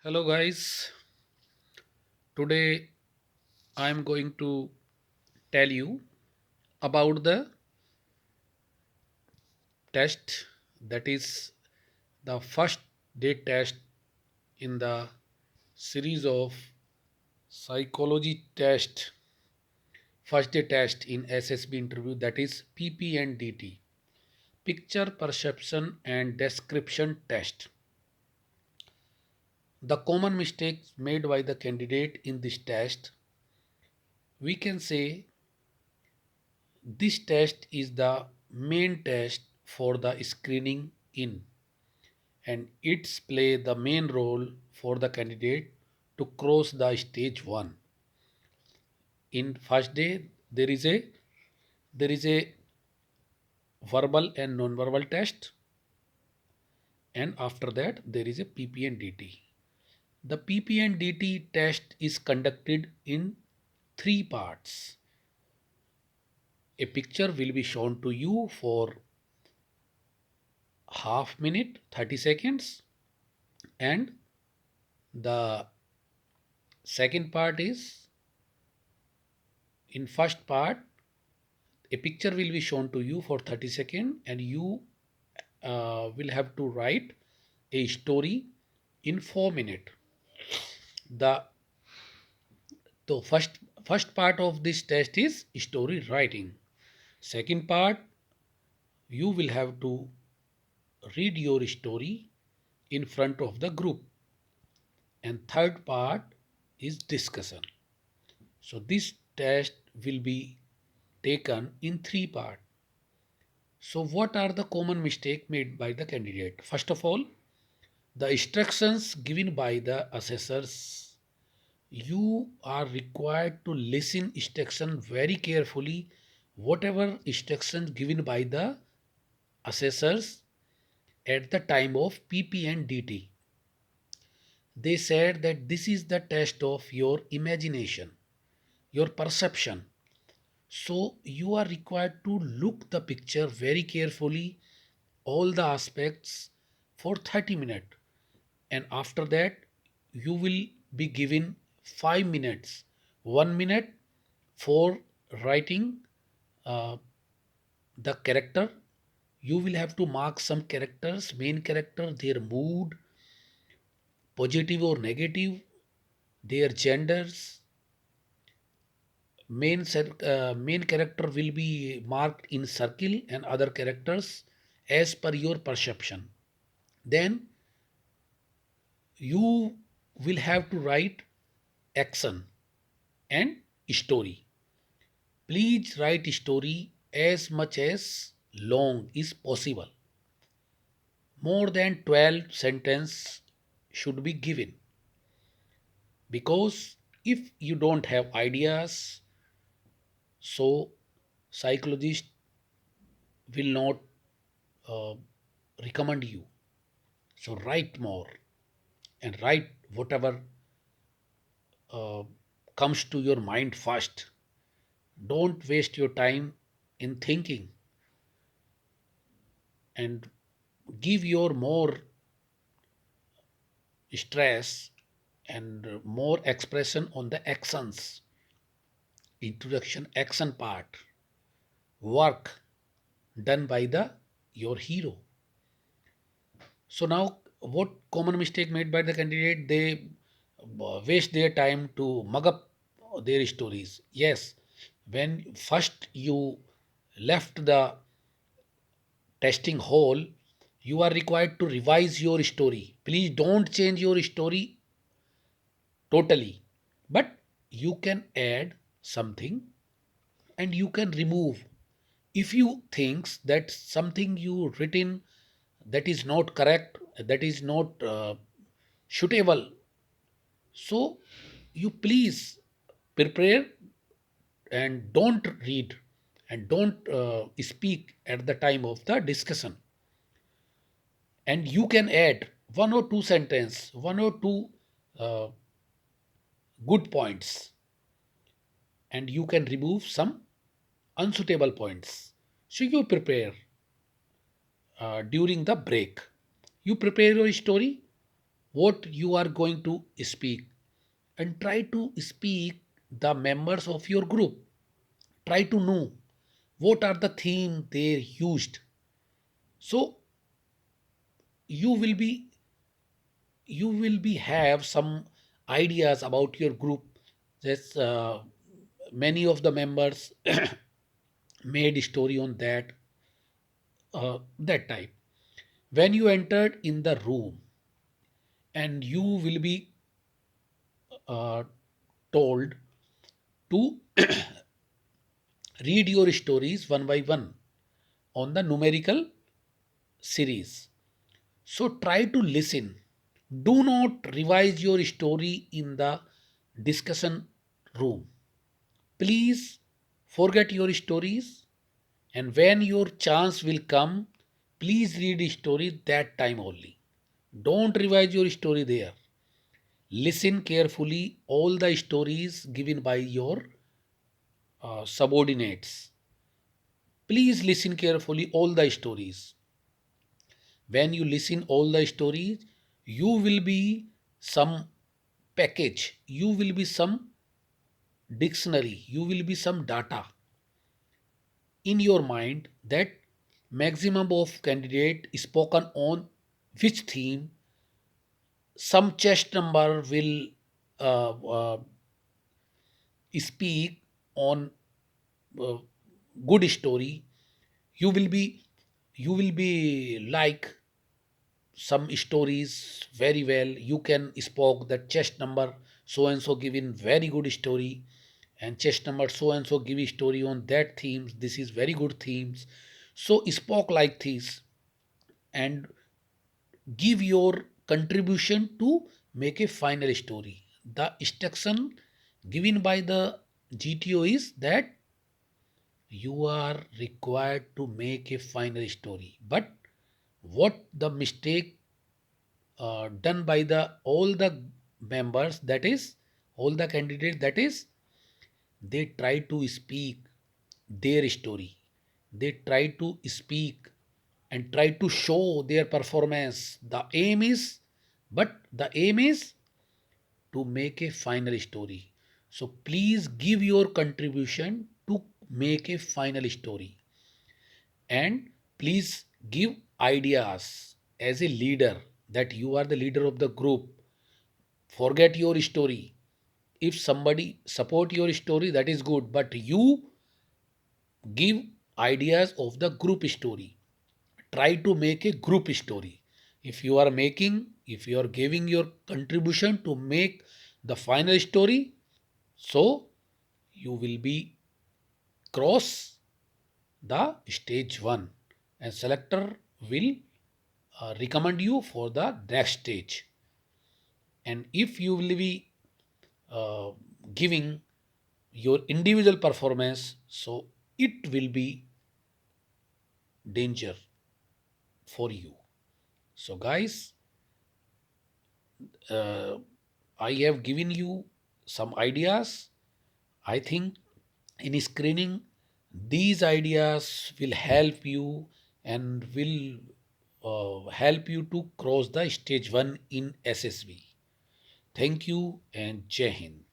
Hello, guys. Today I am going to tell you about the test, that is the first day test in the series of psychology test, first day test in SSB interview, that is PP and DT, picture perception and description test. The common mistakes made by the candidate in this test, we can say this test is the main test for the screening in, and it's play the main role for the candidate to cross the stage 1. In first day there is a verbal and non-verbal test, and after that there is a PP and DT. The PP and DT test is conducted in three parts. A picture will be shown to you for half minute 30 seconds, and the second part is, in first part a picture will be shown to you for 30 seconds, and you will have to write a story in 4 minutes. The the first first part of this test is story writing. Second part, you will have to read your story in front of the group, and third part is discussion. So this test will be taken in three parts. So what are the common mistakes made by the candidate? First of all, the instructions given by the assessors. You are required to listen instruction very carefully. Whatever instructions given by the assessors at the time of PP and DT. They said that this is the test of your imagination, your perception. So you are required to look the picture very carefully, all the aspects for 30 minutes, and after that you will be given 5 minutes, 1 minute for writing uh, the character. You will have to mark some characters, main character, their mood, positive or negative, their genders. Main character will be marked in circle, and other characters as per your perception. Then you will have to write action and story. Please write story as much as long is possible. More than 12 sentence should be given, because if you don't have ideas, so psychologist will not uh, recommend you. So write more, and write whatever uh, comes to your mind first. Don't waste your time in thinking, and give your more stress and more expression on the actions, introduction action part, work done by the your hero. So now, what common mistake made by the candidate? They waste their time to mug up their stories. Yes, when first you left the testing hall, you are required to revise your story. Please don't change your story totally, but you can add something, and you can remove if you thinks that something you written that is not correct, that is not suitable. So you please prepare, and don't read, and don't speak at the time of the discussion. And you can add one or two sentence, one or two uh, good points, and you can remove some unsuitable points. So you prepare during the break. You prepare your story, what you are going to speak, and try to speak the members of your group. Try to know what are the theme they used. So you will be you will be have some ideas about your group. That's many of the members made story on that type. When you entered in the room, and you will be uh, told to read your stories one by one on the numerical series. So try to listen. Do not revise your story in the discussion room. Please forget your stories, and when your chance will come, please read a story that time only. Don't revise your story there. Listen carefully all the stories given by your subordinates. Please listen carefully all the stories. When you listen all the stories, you will be some package, you will be some dictionary, you will be some data in your mind that maximum of candidate spoken on which theme, some chest number will speak on uh, good story. You will be you will be like some stories very well. You can spoke that chest number so and so giving very good story, and chest number so and so give a story on that themes. This is very good themes. So spoke like this, and give your contribution to make a final story. The instruction given by the GTO is that you are required to make a final story. But what the mistake done by the all the members, that is all the candidates, that is they try to speak their story, they try to speak and try to show their performance. The aim is, but the aim is to make a final story. So please give your contribution to make a final story, and please give ideas as a leader, that you are the leader of the group. Forget your story. If somebody support your story, that is good, but you give ideas of the group story. Try to make a group story. If you are giving your contribution to make the final story, so you will be cross the stage 1, and selector will recommend you for the next stage. And if you will be uh, giving your individual performance, so it will be danger for you. So guys, uh, I have given you some ideas. I think in screening, these ideas will help you and will help you to cross the stage 1 in SSB. Thank you and Jai Hind.